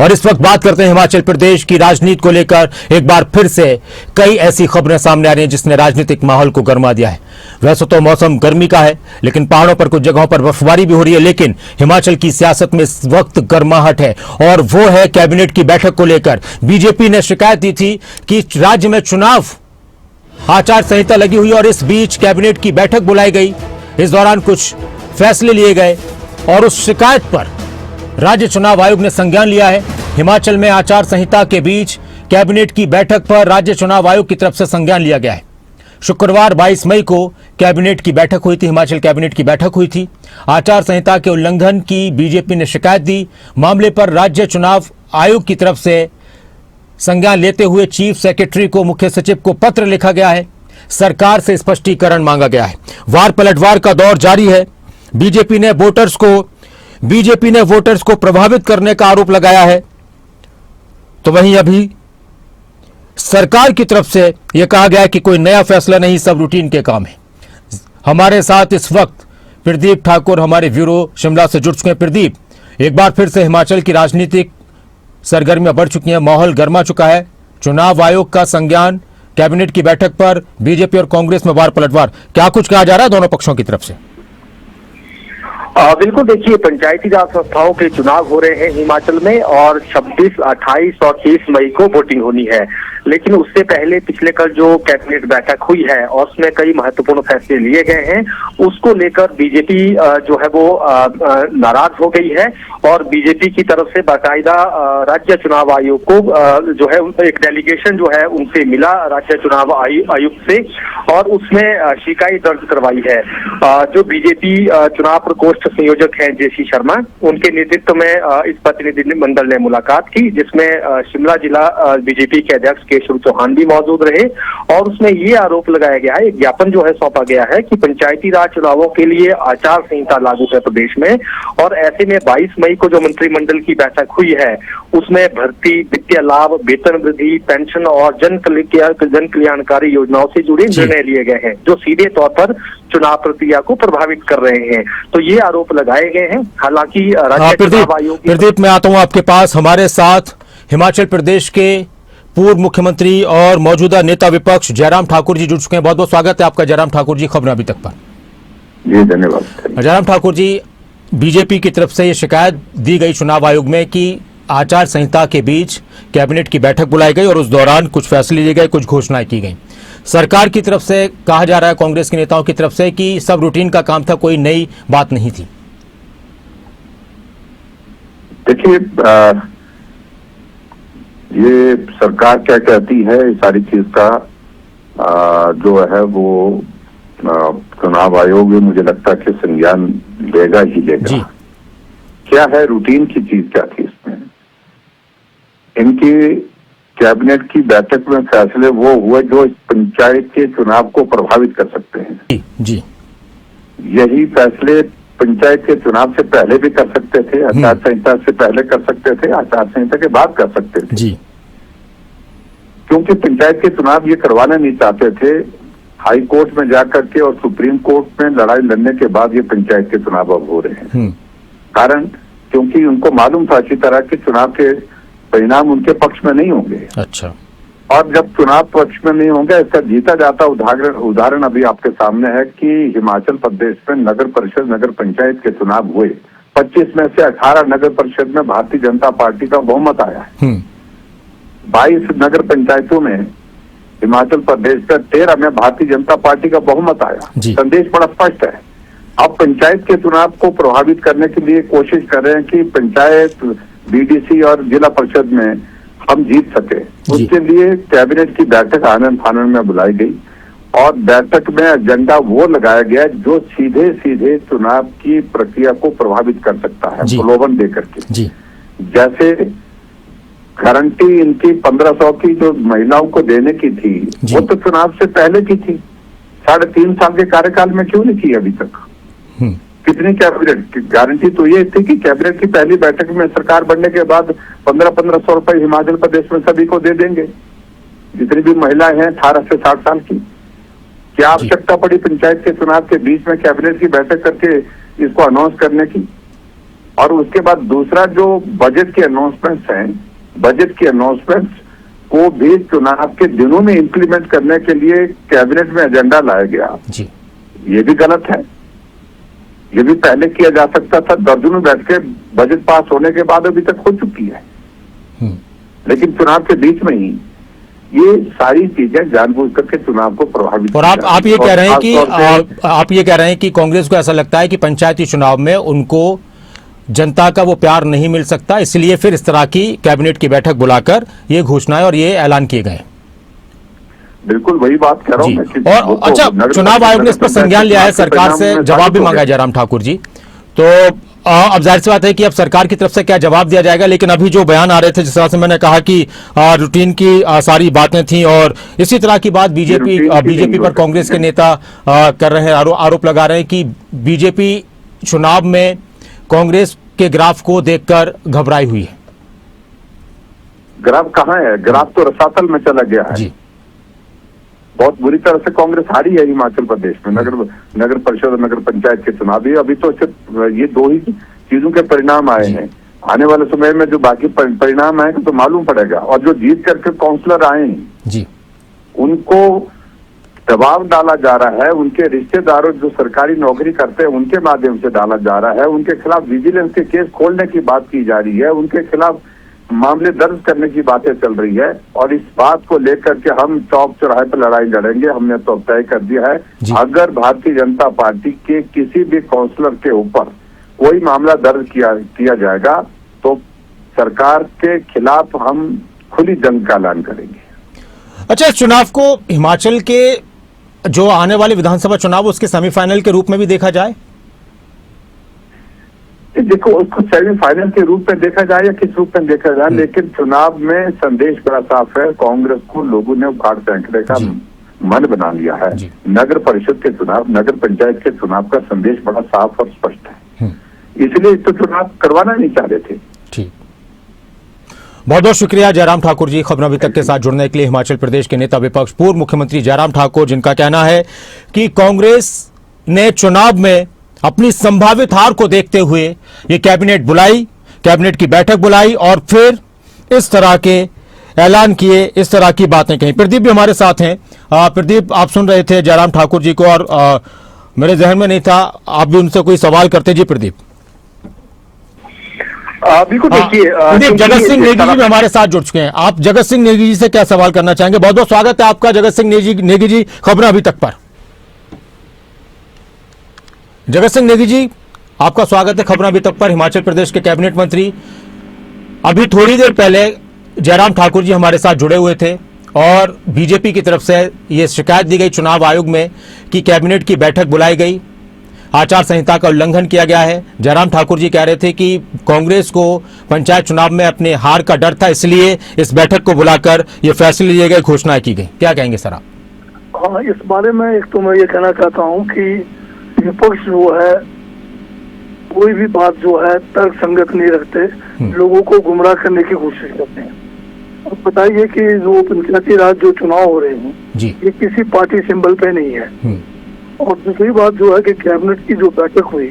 और इस वक्त बात करते हैं हिमाचल प्रदेश की राजनीति को लेकर। एक बार फिर से कई ऐसी खबरें सामने आ रही हैं जिसने राजनीतिक माहौल को गर्मा दिया है। वैसे तो मौसम गर्मी का है, लेकिन पहाड़ों पर कुछ जगहों पर बर्फबारी भी हो रही है। लेकिन हिमाचल की सियासत में इस वक्त गर्माहट है और वो है कैबिनेट की बैठक को लेकर। बीजेपी ने शिकायत दी थी कि राज्य में चुनाव आचार संहिता लगी हुई और इस बीच कैबिनेट की बैठक बुलाई गई। इस दौरान कुछ फैसले लिए गए और उस शिकायत पर राज्य चुनाव आयोग ने संज्ञान लिया है। हिमाचल में आचार संहिता के बीच कैबिनेट की बैठक पर राज्य चुनाव आयोग की तरफ से संज्ञान लिया गया है। शुक्रवार 22 मई को कैबिनेट की बैठक हुई थी, हिमाचल कैबिनेट की बैठक हुई थी। आचार संहिता के उल्लंघन की बीजेपी ने शिकायत दी। मामले पर राज्य चुनाव आयोग की तरफ से संज्ञान लेते हुए चीफ सेक्रेटरी को, मुख्य सचिव को पत्र लिखा गया है। सरकार से स्पष्टीकरण मांगा गया है। वार पलटवार का दौर जारी है। बीजेपी ने वोटर्स को प्रभावित करने का आरोप लगाया है, तो वहीं अभी सरकार की तरफ से यह कहा गया है कि कोई नया फैसला नहीं, सब रूटीन के काम है। हमारे साथ इस वक्त प्रदीप ठाकुर हमारे ब्यूरो शिमला से जुड़ चुके हैं। प्रदीप, एक बार फिर से हिमाचल की राजनीतिक सरगर्मियां बढ़ चुकी हैं, माहौल गर्मा चुका है। चुनाव आयोग का संज्ञान, कैबिनेट की बैठक पर बीजेपी और कांग्रेस में वार पलटवार, क्या कुछ कहा जा रहा है दोनों पक्षों की तरफ से? बिल्कुल, देखिए, पंचायती राज संस्थाओं के चुनाव हो रहे हैं हिमाचल में और 26, 28 और 30 मई को वोटिंग होनी है। लेकिन उससे पहले पिछले कल जो कैबिनेट बैठक हुई है और उसमें कई महत्वपूर्ण फैसले लिए गए हैं, उसको लेकर बीजेपी जो है वो नाराज हो गई है और बीजेपी की तरफ से बाकायदा राज्य चुनाव आयोग को जो है एक डेलीगेशन जो है उनसे मिला राज्य चुनाव आयुक्त से और उसमें शिकायत दर्ज करवाई है। जो बीजेपी चुनाव प्रकोष्ठ संयोजक हैं जेसी शर्मा, उनके नेतृत्व में इस प्रतिनिधि मंडल ने मुलाकात की, जिसमें शिमला जिला बीजेपी के अध्यक्ष केशव चौहान भी मौजूद रहे और उसमें ये आरोप लगाया गया है, एक ज्ञापन जो है सौंपा गया है कि पंचायती राज चुनावों के लिए आचार संहिता लागू है प्रदेश में और ऐसे में 22 मई को जो मंत्रिमंडल की बैठक हुई है उसमें भर्ती, वित्तीय लाभ, वेतन वृद्धि, पेंशन और जन कल्याणकारी योजनाओं से जुड़े निर्णय लिए गए हैं जो सीधे तौर पर चुनाव प्रक्रिया को प्रभावित कर रहे हैं। तो ये आरोप लगाए गए हैं। हालांकि राज्य चुनाव आयोग, प्रदीप मैं आता हूं आपके पास। हमारे साथ हिमाचल प्रदेश के पूर्व मुख्यमंत्री और मौजूदा नेता विपक्ष जयराम ठाकुर जी जुड़ चुके हैं। बहुत बहुत स्वागत है आपका जयराम ठाकुर जी खबर अभी तक पर। जी धन्यवाद। जयराम ठाकुर जी, बीजेपी की तरफ से ये शिकायत दी गई चुनाव आयोग में कि आचार संहिता के बीच कैबिनेट की बैठक बुलाई गई और उस दौरान कुछ फैसले लिए गए, कुछ घोषणाएं की गई। सरकार की तरफ से कहा जा रहा है, कांग्रेस के नेताओं की तरफ से, कि सब रूटीन का काम था, कोई नई बात नहीं थी। देखिए, ये सरकार क्या कहती है, सारी चीज का जो है वो चुनाव आयोग में मुझे लगता है कि संज्ञान लेगा ही लेगा जी। क्या है रूटीन की चीज, क्या थी इसमें? इनकी कैबिनेट की बैठक में फैसले वो हुए जो पंचायत के चुनाव को प्रभावित कर सकते हैं जी। यही फैसले पंचायत के चुनाव से पहले भी कर सकते थे, आचार संहिता से पहले कर सकते थे, आचार संहिता के बाद कर सकते थे जी। क्योंकि पंचायत के चुनाव ये करवाना नहीं चाहते थे, हाई कोर्ट में जाकर के और सुप्रीम कोर्ट में लड़ाई लड़ने के बाद ये पंचायत के चुनाव अब हो रहे हैं। कारण क्योंकि उनको मालूम था अच्छी तरह के चुनाव के परिणाम उनके पक्ष में नहीं होंगे। अच्छा। और जब चुनाव पक्ष में नहीं होंगे, इसका जीता जाता उदाहरण अभी आपके सामने है कि हिमाचल प्रदेश में नगर परिषद, नगर पंचायत के चुनाव हुए। 25 में से 18 नगर परिषद में भारतीय जनता पार्टी का बहुमत आया है। 22 नगर पंचायतों में हिमाचल प्रदेश का 13 में भारतीय जनता पार्टी का बहुमत आया। संदेश बड़ा स्पष्ट है। अब पंचायत के चुनाव को प्रभावित करने के लिए कोशिश कर रहे हैं कि पंचायत, बीडीसी और जिला परिषद में हम जीत सके। उसके लिए कैबिनेट की बैठक आनंद फानन में बुलाई गई और बैठक में एजेंडा वो लगाया गया जो सीधे सीधे चुनाव की प्रक्रिया को प्रभावित कर सकता है, प्रलोभन देकर के। जैसे गारंटी इनकी 1500 की जो महिलाओं को देने की थी, वो तो चुनाव से पहले की थी। 3.5 साल के कार्यकाल में क्यों नहीं की अभी तक? कितनी कैबिनेट गारंटी तो ये थी कि कैबिनेट की पहली बैठक में सरकार बनने के बाद 1500 रुपए हिमाचल प्रदेश में सभी को दे देंगे, जितनी भी महिलाएं हैं 18 से 60 साल की। क्या आवश्यकता पड़ी पंचायत के चुनाव के बीच में कैबिनेट की बैठक करके इसको अनाउंस करने की? और उसके बाद दूसरा जो बजट के अनाउंसमेंट्स हैं, बजट के अनाउंसमेंट्स को भी चुनाव के दिनों में इंप्लीमेंट करने के लिए कैबिनेट में एजेंडा लाया गया जी। ये भी गलत है। ये भी पहले किया जा सकता था, दर्जनों बैठ के बजट पास होने के बाद अभी तक हो चुकी है, लेकिन चुनाव के बीच में ही ये सारी चीजें जानबूझ करके चुनाव को प्रभावित। और आप ये कह रहे हैं कि आप ये कह रहे हैं कि कांग्रेस को ऐसा लगता है कि पंचायती चुनाव में उनको जनता का वो प्यार नहीं मिल सकता, इसलिए फिर इस तरह की कैबिनेट की बैठक बुलाकर ये घोषणाएं और ये ऐलान किए गए। बिल्कुल वही बात कह रहा हूं मैं। और अच्छा, चुनाव आयोग ने इस पर संज्ञान लिया है, सरकार से जवाब भी मांगा है जयराम ठाकुर जी, तो अब जाहिर सी बात है कि अब सरकार की तरफ से क्या जवाब दिया जाएगा। लेकिन अभी जो बयान आ रहे थे, जिस तरह से मैंने कहा कि रूटीन की सारी बातें थी, और इसी तरह की बात बीजेपी पर कांग्रेस के नेता कर रहे हैं, आरोप लगा रहे हैं कि बीजेपी चुनाव में कांग्रेस के ग्राफ को देखकर घबराई हुई है। ग्राफ कहाँ है? ग्राफ तो रसातल में चला गया है जी। बहुत बुरी तरह से कांग्रेस हारी है हिमाचल प्रदेश में नगर परिषद और नगर पंचायत के चुनाव। अभी तो सिर्फ ये दो ही चीजों के परिणाम आए हैं। आने वाले समय में जो बाकी परिणाम आएंगे तो मालूम पड़ेगा। और जो जीत करके काउंसलर आए हैं जी, उनको दबाव डाला जा रहा है, उनके रिश्तेदारों जो सरकारी नौकरी करते हैं उनके माध्यम से डाला जा रहा है, उनके खिलाफ विजिलेंस के केस खोलने की बात की जा रही है, उनके खिलाफ मामले दर्ज करने की बातें चल रही है। और इस बात को लेकर के हम चौक चौराहे पर लड़ाई लड़ेंगे, हमने तो तय कर दिया है। अगर भारतीय जनता पार्टी के किसी भी काउंसलर के ऊपर कोई मामला दर्ज किया जाएगा तो सरकार के खिलाफ हम खुली जंग का ऐलान करेंगे। अच्छा, इस चुनाव को हिमाचल के जो आने वाले विधानसभा चुनाव उसके सेमीफाइनल के रूप में भी देखा जाए? देखो, उसको सेमीफाइनल के रूप में देखा जाए या किस रूप में देखा जाए, लेकिन चुनाव में संदेश बड़ा साफ है। कांग्रेस को लोगों ने उखाड़ फेंकने का मन बना लिया है। नगर परिषद के चुनाव, नगर पंचायत के चुनाव का संदेश बड़ा साफ और स्पष्ट है, इसलिए तो चुनाव करवाना नहीं चाह रहे थे। ठीक, बहुत बहुत शुक्रिया जयराम ठाकुर जी, खबरों अभी तक के साथ जुड़ने के लिए। हिमाचल प्रदेश के नेता विपक्ष पूर्व मुख्यमंत्री जयराम ठाकुर, जिनका कहना है कि कांग्रेस ने चुनाव में अपनी संभावित हार को देखते हुए ये कैबिनेट बुलाई, कैबिनेट की बैठक बुलाई और फिर इस तरह के ऐलान किए, इस तरह की बातें कही। प्रदीप भी हमारे साथ हैं। प्रदीप, आप सुन रहे थे जयराम ठाकुर जी को और मेरे जहन में नहीं था आप भी उनसे कोई सवाल करते। जी प्रदीप। बिल्कुल, देखिए जगत सिंह नेगी जी भी हमारे साथ जुड़ चुके हैं। आप जगत सिंह नेगी जी से क्या सवाल करना चाहेंगे? बहुत बहुत स्वागत है आपका जगत सिंह नेगी जी खबरें अभी तक पर। जगत सिंह नेगी जी, आपका स्वागत है खबरें अभी तक पर। हिमाचल प्रदेश के कैबिनेट मंत्री, अभी थोड़ी देर पहले जयराम ठाकुर जी हमारे साथ जुड़े हुए थे और बीजेपी की तरफ से यह शिकायत दी गई चुनाव आयोग में कि कैबिनेट की बैठक बुलाई गई, आचार संहिता का उल्लंघन किया गया है। जयराम ठाकुर जी कह रहे थे कि कांग्रेस को पंचायत चुनाव में अपने हार का डर था, इसलिए इस बैठक को बुलाकर ये फैसले लिए गए, घोषणाएं की गई। क्या कहेंगे सर आप? हाँ, इस बारे में एक तो मैं ये कहना चाहता हूँ कि विपक्ष जो है कोई भी बात जो है तर्क संगत नहीं रखते, लोगों को गुमराह करने की कोशिश करते हैं। अब बताइए कि जो पंचायती राज जो चुनाव हो रहे हैं ये किसी पार्टी सिंबल पे नहीं है। और दूसरी बात जो है कि कैबिनेट की जो बैठक हुई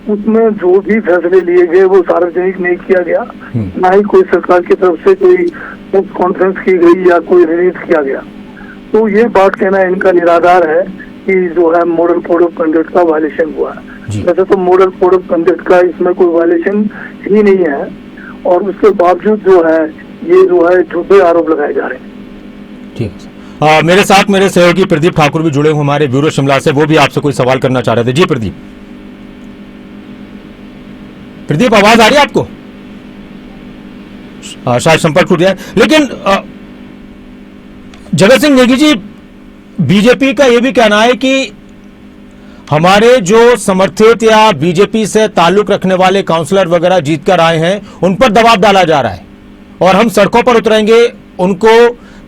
उसमें जो भी फैसले लिए गए वो सार्वजनिक नहीं किया गया, ना ही कोई सरकार की तरफ से कोई प्रेस कॉन्फ्रेंस की गई या कोई रिलीज किया गया। तो ये बात कहना इनका निराधार है कि जो है मॉडल कोड ऑफ कंडक्ट का वायलेशन हुआ है। वैसे तो मॉडल कोड ऑफ कंडक्ट का इसमें कोई वायलेशन ही नहीं है और उसके बावजूद जो है ये जो है झूठे आरोप लगाए जा रहे हैं। ठीक है, मेरे साथ मेरे सहयोगी प्रदीप ठाकुर भी जुड़े हुए हमारे ब्यूरो शिमला से, वो भी आपसे कोई सवाल करना चाह रहे थे। जी प्रदीप। प्रदीप, आवाज आ रही है आपको? शायद संपर्क टूट गया। लेकिन जगत सिंह नेगी जी, बीजेपी का यह भी कहना है कि हमारे जो समर्थित या बीजेपी से ताल्लुक रखने वाले काउंसलर वगैरह जीतकर आए हैं उन पर दबाव डाला जा रहा है और हम सड़कों पर उतरेंगे। उनको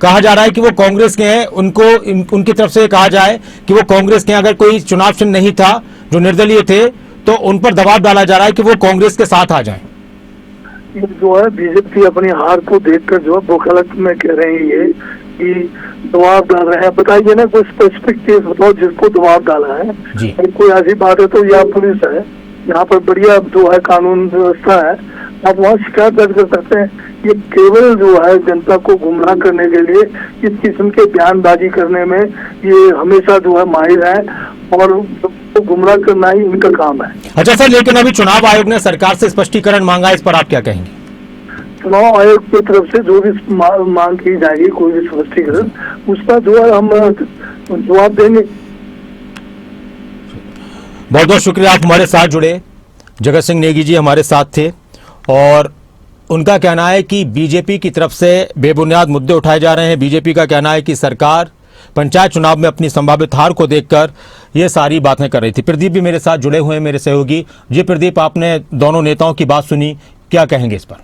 कहा जा रहा है कि वो कांग्रेस के हैं, उनकी तरफ से कहा जाए कि वो कांग्रेस के, अगर कोई चुनाव चिन्ह नहीं था, जो निर्दलीय थे, तो उन पर दबाव डाला जा रहा है कि वो कांग्रेस के साथ आ जाएं। जो है बीजेपी अपनी हार को देखकर जो है वकालत में कह रहे हैं ये कि दबाव डाल रहे हैं। बताइए ना कोई स्पेसिफिक केस बताओ जिसको दबाव डाला है। कोई ऐसी बात है तो या पुलिस है यहाँ पर बढ़िया जो है कानून व्यवस्था है, आप वहाँ शिकायत दर्ज कर सकते हैं। ये केवल जो है जनता को गुमराह करने के लिए इस किस्म के बयानबाजी करने में ये हमेशा जो है माहिर है और तो गुमराह करना ही इनका काम है। अच्छा सर, लेकिन अभी चुनाव आयोग ने सरकार से स्पष्टीकरण मांगा, इस पर आप क्या कहेंगे? चुनाव आयोग की तरफ से जो भी मांग की जाएगी, कोई भी स्पष्टीकरण, उसका जो है हम जवाब देंगे। बहुत बहुत शुक्रिया, आप हमारे साथ जुड़े। जगत सिंह नेगी जी हमारे साथ थे और उनका कहना है कि बीजेपी की तरफ से बेबुनियाद मुद्दे उठाए जा रहे हैं। बीजेपी का कहना है कि सरकार पंचायत चुनाव में अपनी संभावित हार को देखकर ये सारी बातें कर रही थी। प्रदीप भी मेरे साथ जुड़े हुए हैं, मेरे सहयोगी। जी प्रदीप, आपने दोनों नेताओं की बात सुनी, क्या कहेंगे इस पर?